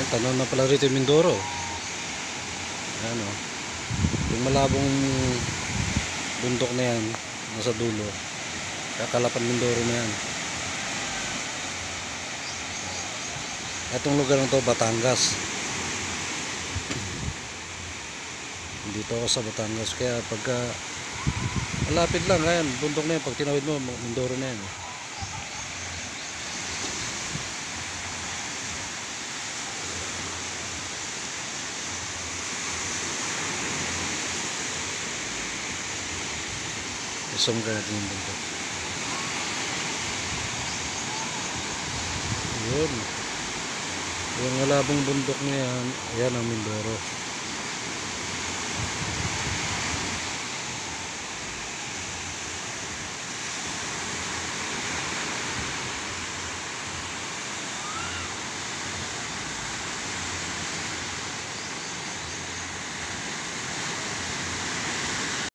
tanaw na pala rito yung Mindoro. Ayan o. Yung malabong bundok na yan, nasa dulo. Kakalapan Mindoro na yan. Itong lugar na to, Batangas. Dito ako sa Batangas. Kaya pagka malapit lang, ayan, bundok na yan. Pag tinawid mo, Mindoro na yan. Isang ka natin yung bundok. Yun. Yung malabong bundok na yan, ayan ang Mindoro.